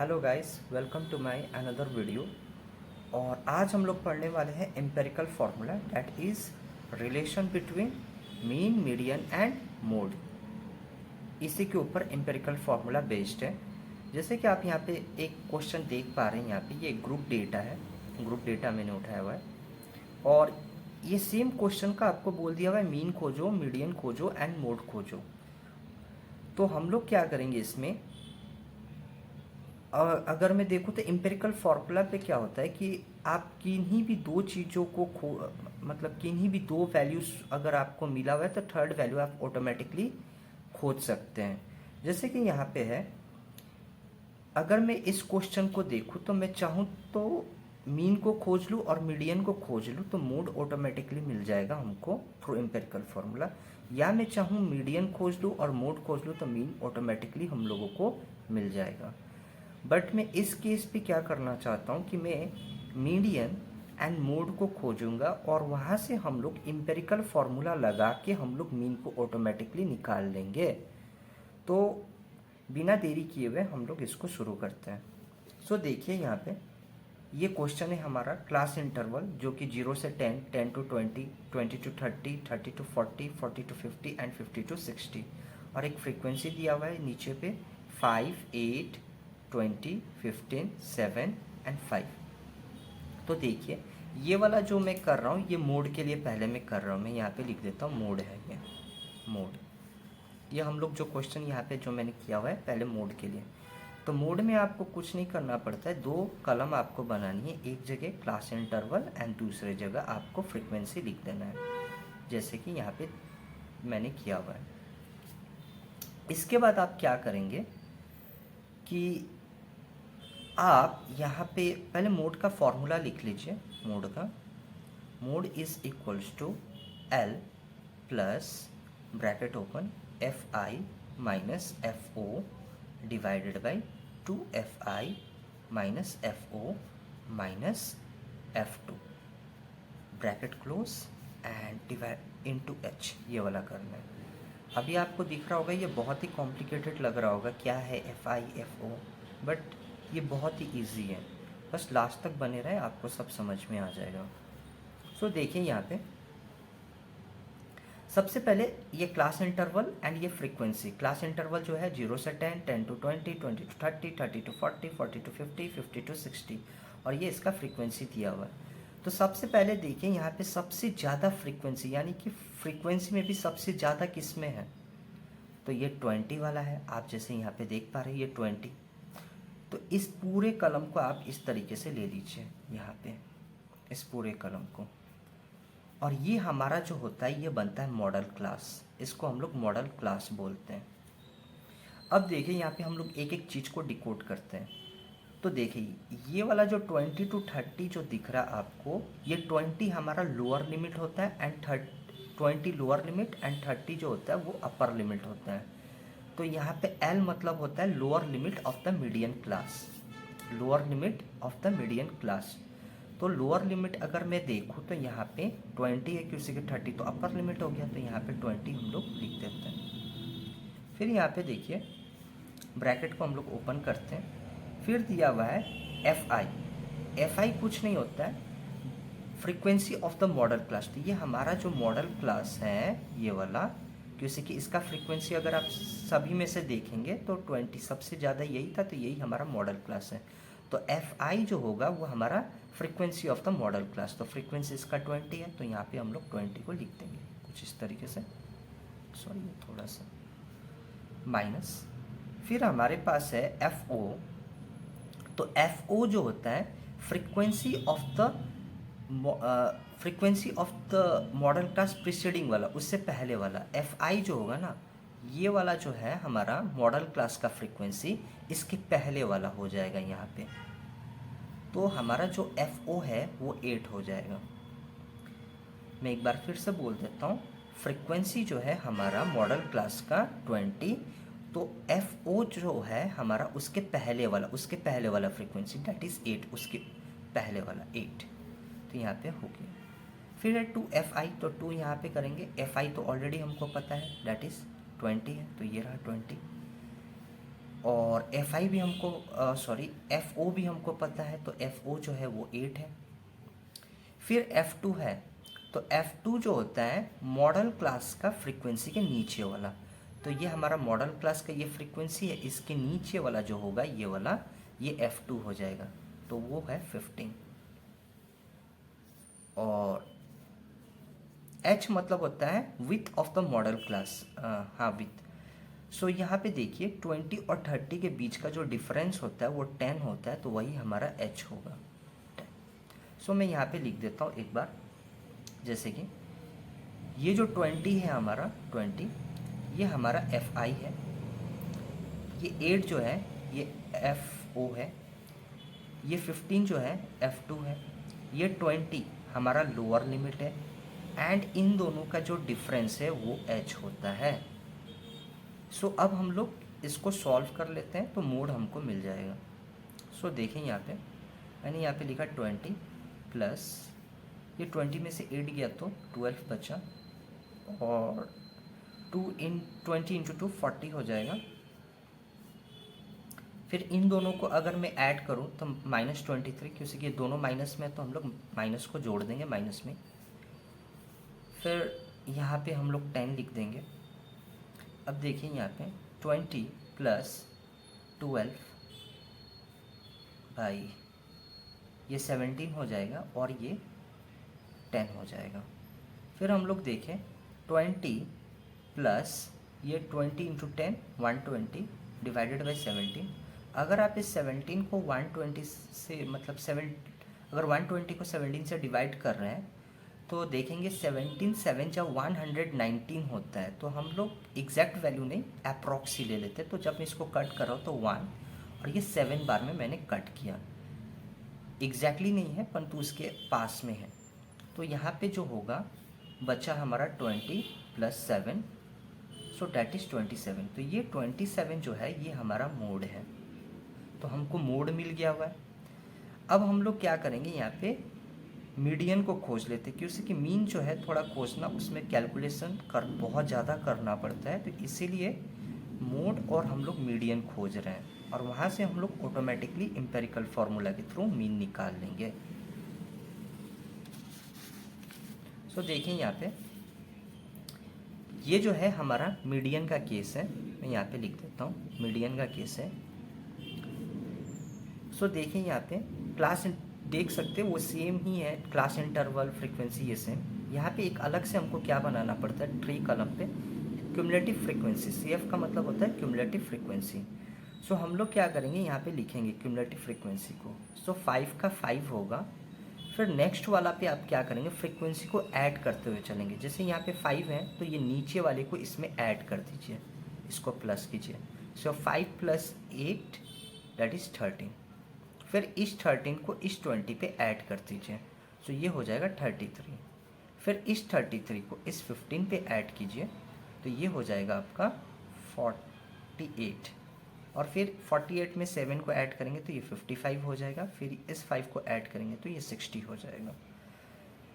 Hello guys, welcome to my another video. और आज हम लोग पढ़ने वाले हैं empirical formula that is relation between mean, median and mode. इसी के ऊपर एम्पेरिकल फार्मूला बेस्ड है। जैसे कि आप यहाँ पे एक क्वेश्चन देख पा रहे हैं, यहाँ पे ये ग्रुप डेटा है, ग्रुप डेटा मैंने उठाया हुआ है। और ये सेम क्वेश्चन का आपको बोल दिया हुआ है मीन खोजो, मीडियन खोजो एंड मोड खोजो। तो हम लोग क्या करेंगे इसमें, अगर मैं देखूँ तो एम्पिरिकल फार्मूला पे क्या होता है कि आप किन्हीं भी दो चीज़ों को मतलब किन्हीं भी दो वैल्यूज अगर आपको मिला हुआ है तो थर्ड वैल्यू आप ऑटोमेटिकली खोज सकते हैं। जैसे कि यहाँ पे है, अगर मैं इस क्वेश्चन को देखूँ तो मैं चाहूँ तो मीन को खोज लूँ और मीडियन को खोज लूँ तो मोड ऑटोमेटिकली मिल जाएगा हमको थ्रू एम्पिरिकल फार्मूला। या मैं चाहूँ मीडियन खोज लूँ और मोड खोज लूँ तो मीन ऑटोमेटिकली हम लोगों को मिल जाएगा। बट मैं इस केस पे क्या करना चाहता हूँ कि मैं मीडियन एंड मोड को खोजूंगा और वहाँ से हम लोग एम्पेरिकल फार्मूला लगा के हम लोग मीन को ऑटोमेटिकली निकाल लेंगे। तो बिना देरी किए हुए हम लोग इसको शुरू करते हैं। सो देखिए यहाँ पे ये क्वेश्चन है हमारा क्लास इंटरवल, जो कि 0 से 10, 10 to 20, 20 to 30, 30 to 40, 40 to 50 and 50 to 60। और एक फ्रीक्वेंसी दिया हुआ है नीचे पे 5, 8, 20, 15, 7 एंड 5। तो देखिए ये वाला जो मैं कर रहा हूँ ये मोड के लिए पहले मैं कर रहा हूँ, मैं यहाँ पे लिख देता हूँ मोड है ये मोड। ये हम लोग जो क्वेश्चन यहाँ पे जो मैंने किया हुआ है पहले मोड के लिए। तो मोड में आपको कुछ नहीं करना पड़ता है, दो कलम आपको बनानी है, एक जगह क्लास इंटरवल एंड दूसरे जगह आपको फ्रीक्वेंसी लिख देना है, जैसे कि यहाँ पे मैंने किया हुआ है। इसके बाद आप क्या करेंगे कि आप यहाँ पे पहले मोड का फॉर्मूला लिख लीजिए। Mode is equals to L plus bracket open F I minus F O divided by 2fi minus F O minus F2 bracket close and divide into h। ये वाला करना है। अभी आपको दिख रहा होगा ये बहुत ही कॉम्प्लिकेटेड लग रहा होगा, क्या है fi fo, बट ये बहुत ही इजी है, बस लास्ट तक बने रहे आपको सब समझ में आ जाएगा। सो देखिए यहाँ पे सबसे पहले ये क्लास इंटरवल एंड ये फ्रीक्वेंसी। क्लास इंटरवल जो है 0 से 10, 10 to 20, 20 to 30, 30 to 40, 40 to 50, 50 to 60, और ये इसका फ्रीक्वेंसी दिया हुआ है। तो सबसे पहले देखिए यहाँ पे सबसे ज़्यादा फ्रीक्वेंसी, यानी कि फ्रीक्वेंसी में भी सबसे ज़्यादा किस में है, तो ये 20 वाला है। आप जैसे यहाँ पे देख पा रहे हैं ये 20। तो इस पूरे कलम को आप इस तरीके से ले लीजिए यहाँ पे, इस पूरे कलम को, और ये हमारा जो होता है ये बनता है मॉडल क्लास। इसको हम लोग मॉडल क्लास बोलते हैं। अब देखिए यहाँ पे हम लोग एक एक चीज़ को डिकोड करते हैं। तो देखिए ये वाला जो 20 टू 30 जो दिख रहा है आपको, ये 20 हमारा लोअर लिमिट होता है एंड 20 लोअर लिमिट एंड 30 जो होता है वो अपर लिमिट होता है। तो यहाँ पे L मतलब होता है lower limit of the median class, lower limit of the median class. तो लोअर लिमिट अगर मैं देखूँ तो यहाँ पे 20 है, किसी के 30 तो अपर लिमिट हो गया, तो यहाँ पे 20 हम लोग लिख देते हैं। फिर यहाँ पे देखिए ब्रैकेट को हम लोग ओपन करते हैं, फिर दिया हुआ है एफ आई कुछ नहीं होता है, frequency of the model class. तो ये हमारा जो मॉडल क्लास है ये वाला, जैसे कि इसका फ्रीक्वेंसी अगर आप सभी में से देखेंगे तो 20 सबसे ज़्यादा यही था, तो यही हमारा मॉडल क्लास है। तो एफ आई जो होगा वो हमारा frequency of the model class. तो फ्रीक्वेंसी इसका 20 है, तो यहाँ पे हम लोग 20 को लिख देंगे कुछ इस तरीके से, सॉरी ये थोड़ा सा माइनस। फिर हमारे पास है एफ ओ। तो एफ ओ जो होता है frequency of the model class preceding वाला, उससे पहले वाला। एफ आई जो होगा ना, ये वाला जो है हमारा मॉडल क्लास का फ्रीक्वेंसी, इसके पहले वाला हो जाएगा यहाँ पे। तो हमारा जो एफ ओ है वो 8 हो जाएगा। मैं एक बार फिर से बोल देता हूँ, फ्रीक्वेंसी जो है हमारा मॉडल क्लास का 20, तो एफ ओ जो है हमारा उसके पहले वाला फ्रीक्वेंसी दैट इज़ 8, उसके पहले वाला 8। तो यहाँ पे हो गया। फिर है 2fi, तो 2 यहाँ पे करेंगे। fi तो ऑलरेडी हमको पता है दैट इज़ 20 है, तो ये रहा 20। और एफ आई भी हमको सॉरी एफ ओ भी हमको पता है, तो एफ ओ जो है वो 8 है। फिर एफ टू है, तो एफ टू जो होता है मॉडल क्लास का फ्रीक्वेंसी के नीचे वाला, तो ये हमारा मॉडल क्लास का ये फ्रीक्वेंसी है, इसके नीचे वाला जो होगा ये वाला, ये एफ टू हो जाएगा, तो वो है 15। और एच मतलब होता है width of the model class, हाँ विथ। सो यहाँ पे देखिए 20 और 30 के बीच का जो डिफरेंस होता है वो 10 होता है, तो वही हमारा एच होगा। सो मैं यहाँ पे लिख देता हूँ एक बार, जैसे कि ये जो 20 है हमारा 20, ये हमारा एफ आई है, ये 8 जो है ये एफ ओ है, ये 15 जो है एफ टू है, ये 20 हमारा लोअर लिमिट है, एंड इन दोनों का जो डिफरेंस है वो एच होता है। सो अब हम लोग इसको सॉल्व कर लेते हैं, तो मोड हमको मिल जाएगा। सो देखें यहाँ पे मैंने यहाँ पे लिखा 20 प्लस ये 20 में से 8 गया तो 12 बचा, और 20 इंटू 2 40 हो जाएगा। फिर इन दोनों को अगर मैं ऐड करूँ तो -23, क्योंकि ये दोनों माइनस में है तो हम लोग माइनस को जोड़ देंगे माइनस में। फिर यहाँ पे हम लोग 10 लिख देंगे। अब देखिए यहाँ पे 20 प्लस 12 बाई ये 17 हो जाएगा, और ये 10 हो जाएगा। फिर हम लोग देखें 20 प्लस ये 20 इंटू 10 120 डिवाइडेड बाई 17। अगर आप इस 17 को 120 से मतलब अगर 120 को 17 से डिवाइड कर रहे हैं तो देखेंगे 17 7 जब 119 होता है, तो हम लोग एग्जैक्ट वैल्यू नहीं अप्रॉक्स ही ले लेते। तो जब मैं इसको कट कर रहा हूँ तो 1 और ये 7 बार में मैंने कट किया, एग्जैक्टली नहीं है परंतु उसके पास में है। तो यहाँ पे जो होगा बचा हमारा 20 प्लस 7, सो डैट इज़ 27। तो ये 27 जो है ये हमारा मोड है, तो हमको मोड मिल गया हुआ है। अब हम लोग क्या करेंगे, यहाँ पे मीडियन को खोज लेते, क्योंकि मीन जो है थोड़ा खोजना उसमें कैलकुलेशन बहुत ज़्यादा करना पड़ता है, तो इसीलिए मोड और हम लोग मीडियन खोज रहे हैं, और वहाँ से हम लोग ऑटोमेटिकली एम्पेरिकल फार्मूला के थ्रू मीन निकाल लेंगे। सो देखिए यहाँ पे ये जो है हमारा मीडियन का केस है, मैं यहाँ पे लिख देता हूँ मीडियन का केस है। सो देखिए यहाँ पे क्लास देख सकते हैं वो सेम ही है, क्लास इंटरवल फ्रीक्वेंसी ये सेम। यहाँ पे एक अलग से हमको क्या बनाना पड़ता है, ट्री कॉलम पे क्यूमुलेटिव फ्रीक्वेंसी, CF का मतलब होता है क्यूमुलेटिव फ्रीक्वेंसी। सो हम लोग क्या करेंगे, यहाँ पे लिखेंगे क्यूमुलेटिव फ्रीक्वेंसी को। सो 5 का 5 होगा। फिर नेक्स्ट वाला पे आप क्या करेंगे, फ्रीक्वेंसी को ऐड करते हुए चलेंगे। जैसे यहाँ पे 5 है तो ये नीचे वाले को इसमें ऐड कर दीजिए, इसको प्लस कीजिए। सो 5 प्लस 8 दैट इज़ 13। फिर इस 13 को इस 20 पे ऐड कर दीजिए, तो ये हो जाएगा 33। फिर इस 33 को इस 15 पे ऐड कीजिए, तो ये हो जाएगा आपका 48। और फिर 48 में 7 को ऐड करेंगे तो ये 55 हो जाएगा। फिर इस 5 को ऐड करेंगे तो ये 60 हो जाएगा।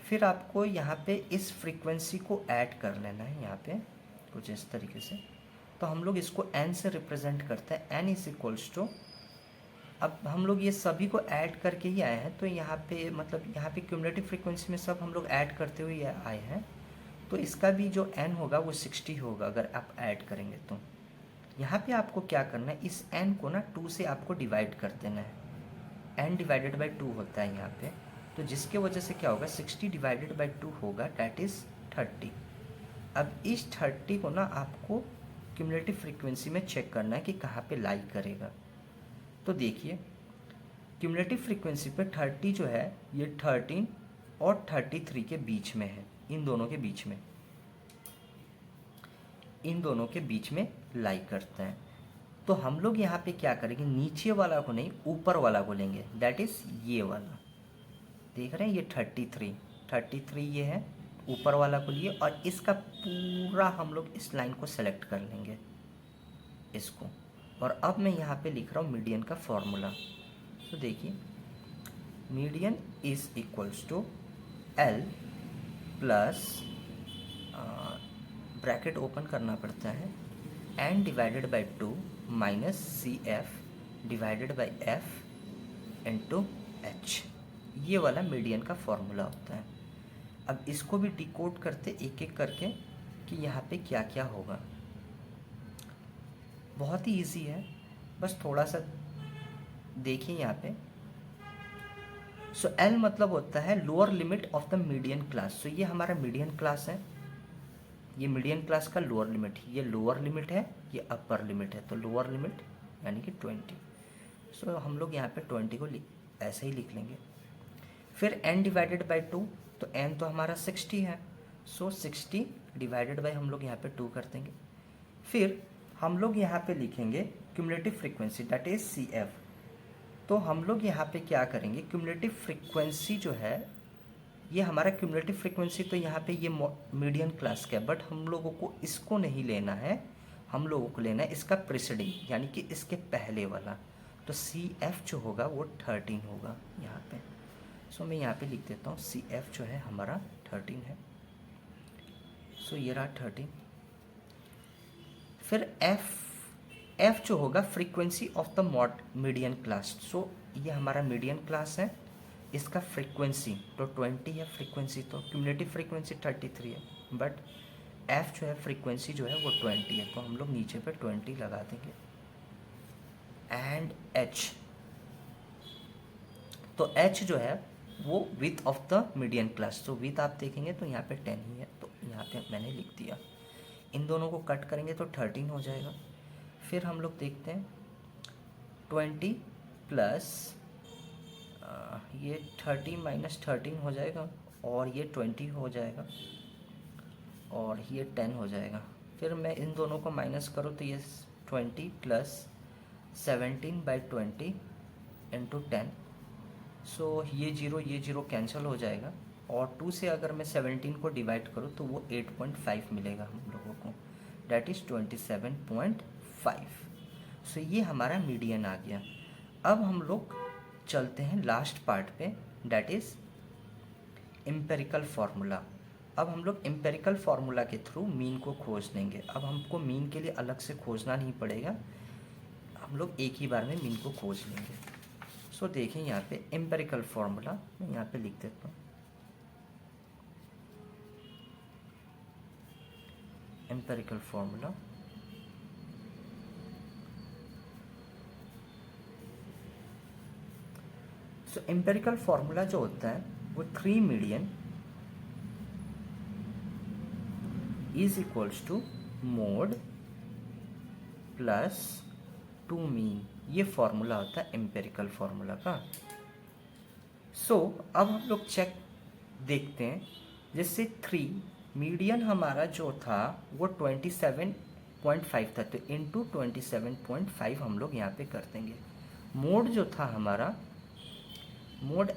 फिर आपको यहाँ पे इस फ्रीक्वेंसी को ऐड कर लेना है, यहाँ पे कुछ इस तरीके से। तो हम लोग इसको n से रिप्रेजेंट करते हैं, n इज इक्वल्स टू, अब हम लोग ये सभी को ऐड करके ही आए हैं, तो यहाँ पे मतलब यहाँ पे क्यूमुलेटिव फ्रीक्वेंसी में सब हम लोग ऐड करते हुए आए हैं, तो इसका भी जो n होगा वो 60 होगा अगर आप ऐड करेंगे तो। यहाँ पे आपको क्या करना है, इस n को ना 2 से आपको डिवाइड कर देना है, n डिवाइडेड बाई 2 होता है यहाँ पे, तो जिसके वजह से क्या होगा 60 डिवाइडेड बाई 2 होगा, डैट इज़ 30। अब इस 30 को ना आपको क्यूमुलेटिव फ्रीक्वेंसी में चेक करना है कि कहाँ पे लाई करेगा। तो देखिए क्यूमुलेटिव फ्रीक्वेंसी पे 30 जो है ये 13 और 33 के बीच में है, इन दोनों के बीच में, इन दोनों के बीच में लाई करता है। तो हम लोग यहाँ पे क्या करेंगे, नीचे वाला को नहीं ऊपर वाला को लेंगे, दैट इज़ ये वाला, देख रहे हैं ये 33 ये है, ऊपर वाला को लिए, और इसका पूरा हम लोग इस लाइन को सेलेक्ट कर लेंगे इसको। और अब मैं यहाँ पे लिख रहा हूँ मीडियन का फॉर्मूला। तो देखिए median is equals to L plus bracket open करना पड़ता है n divided by 2 minus C F divided by F into H, ये वाला मीडियन का फॉर्मूला होता है। अब इसको भी डिकोड करते एक एक करके कि यहाँ पे क्या क्या होगा। बहुत ही इजी है, बस थोड़ा सा देखिए यहाँ पे। सो एल मतलब होता है lower limit of the median class. So ये हमारा मीडियन क्लास है, ये मीडियन क्लास का लोअर लिमिट, ये लोअर लिमिट है, ये अपर लिमिट है। तो लोअर लिमिट यानी कि 20। सो हम लोग यहाँ पे 20 को ऐसे ही लिख लेंगे। फिर n डिवाइडेड बाई 2, तो n तो हमारा 60 है। सो 60 डिवाइडेड बाई हम लोग यहाँ पे 2 कर देंगे। फिर हम लोग यहाँ पे लिखेंगे cumulative frequency that is C F. तो हम लोग यहाँ पे क्या करेंगे, क्यूमुलेटिव फ्रीक्वेंसी जो है, ये हमारा क्यूमुलेटिव फ्रीक्वेंसी तो यहाँ पे ये मीडियन क्लास का है, बट हम लोगों को इसको नहीं लेना है, हम लोगों को लेना है इसका प्रीसीडिंग यानी कि इसके पहले वाला। तो सी एफ जो होगा वो 13 होगा यहाँ पे। सो मैं यहाँ पे लिख देता हूँ सी एफ जो है हमारा 13 है। सो ये रहा 13। फिर एफ जो होगा frequency of the median class. So ये हमारा मीडियन क्लास है, इसका फ्रीक्वेंसी तो 20 है, फ्रीक्वेंसी तो क्यूमुलेटिव फ्रीक्वेंसी 33 है, बट एफ जो है फ्रीक्वेंसी जो है वो 20 है। तो हम लोग नीचे पे 20 लगा देंगे। एंड एच, तो एच जो है वो width of the median class. तो विथ आप देखेंगे तो यहाँ पे 10 ही है, तो यहाँ पे मैंने लिख दिया। इन दोनों को कट करेंगे तो 13 हो जाएगा। फिर हम लोग देखते हैं 20 प्लस ये 30 माइनस 13 हो जाएगा, और ये 20 हो जाएगा, और ये 10 हो जाएगा। फिर मैं इन दोनों को माइनस करूँ तो ये 20 प्लस 17 बाई 20 इंटू 10। सो ये जीरो कैंसिल हो जाएगा, और 2 से अगर मैं 17 को डिवाइड करूँ तो वो 8.5 मिलेगा हम लोगों को, डैट इज़ 27.5। सो ये हमारा मीडियन आ गया। अब हम लोग चलते हैं लास्ट पार्ट पे, डैट इज़ एम्पेरिकल फार्मूला। अब हम लोग एम्पेरिकल फार्मूला के थ्रू मीन को खोज देंगे। अब हमको मीन के लिए अलग से खोजना नहीं पड़ेगा, हम लोग एक ही बार में मीन को खोज लेंगे। सो देखें यहाँ पे एम्पेरिकल फार्मूला मैं यहाँ पे लिख देता हूँ। Empirical formula so empirical formula जो होता है वो 3 median is equals to mode plus 2 mean, ये फॉर्मूला होता है एम्पेरिकल फार्मूला का। सो अब हम लोग चेक देखते हैं, जैसे 3 मीडियन हमारा जो था वो 27.5 था, तो इंटू 27.5 हम लोग यहाँ पे कर देंगे। मोड जो था हमारा, मोड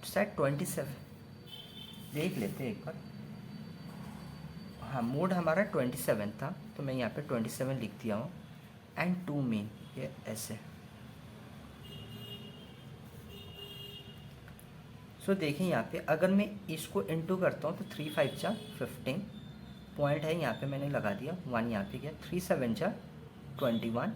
शायद 27, देख लेते हैं एक बार। हाँ, मोड हमारा 27 था, तो मैं यहाँ पे 27 लिख दिया हूँ। एंड 2 मीन, ये ऐसे। सो देखिए यहाँ पे अगर मैं इसको इंटू करता हूँ तो 3 5 जा 15 पॉइंट है, यहाँ पे मैंने लगा दिया 1, यहाँ पे गया 3 7 जा 21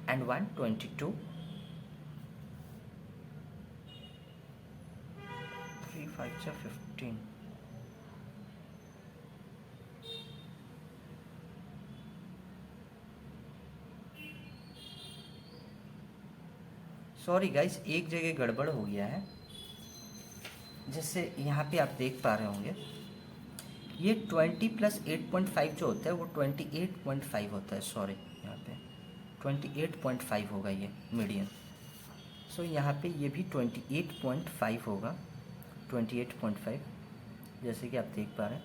एंड 1 22, 3 5 जा 15। सॉरी गाइस, एक जगह गड़बड़ हो गया है। जैसे यहाँ पे आप देख पा रहे होंगे, ये 20 प्लस 8.5 जो होता है वो 28.5 होता है। सॉरी, यहाँ पे 28.5 होगा ये मीडियन। सो यहाँ पे ये भी 28.5 होगा, 28.5 जैसे कि आप देख पा रहे हैं।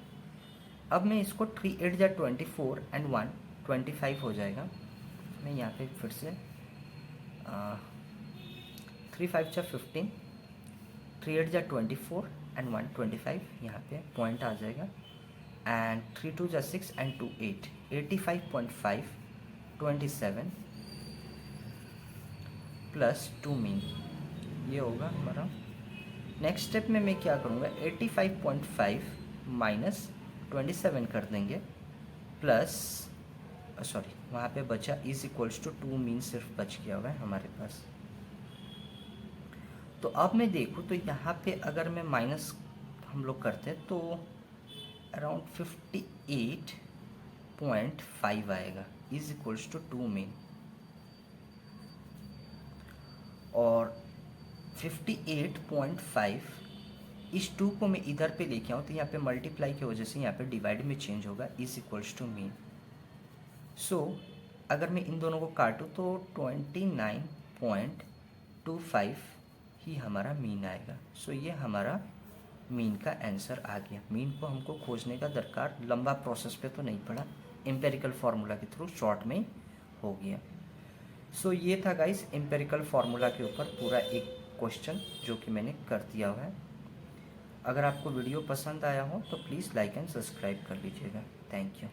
अब मैं इसको 3 8 जा 24 एंड 1 25 हो जाएगा। मैं यहाँ पे फिर से 3 5 जा 15, 3 8 जा 24 एंड 1 25, यहाँ पे पॉइंट आ जाएगा। एंड 3 2 जा 6 एंड 2 8, 85.5 27 प्लस 2 मीन, ये होगा हमारा। नेक्स्ट स्टेप में मैं क्या करूँगा, 85.5 माइनस 27 कर देंगे, प्लस सॉरी वहाँ पे बचा इज इक्वल्स टू 2 मीन सिर्फ बच गया हुआ है हमारे पास। तो अब मैं देखूँ तो यहाँ पे अगर मैं माइनस हम लोग करते हैं तो अराउंड 58.5 आएगा इज इक्वल्स टू 2 मीन, और 58.5 इस 2 को मैं इधर पे लेके आऊँ तो यहाँ पे मल्टीप्लाई की वजह से यहाँ पे डिवाइड में चेंज होगा इज इक्वल्स टू मीन। सो अगर मैं इन दोनों को काटूँ तो 29.25 ही हमारा मीन आएगा। सो ये हमारा मीन का आंसर आ गया। मीन को हमको खोजने का दरकार लंबा प्रोसेस पे तो नहीं पड़ा, एम्पेरिकल फार्मूला के थ्रू शॉर्ट में हो गया। सो ये था गाइस एम्पेरिकल फार्मूला के ऊपर पूरा एक क्वेश्चन जो कि मैंने कर दिया हुआ है। अगर आपको वीडियो पसंद आया हो तो प्लीज़ लाइक एंड सब्सक्राइब कर लीजिएगा। Thank you.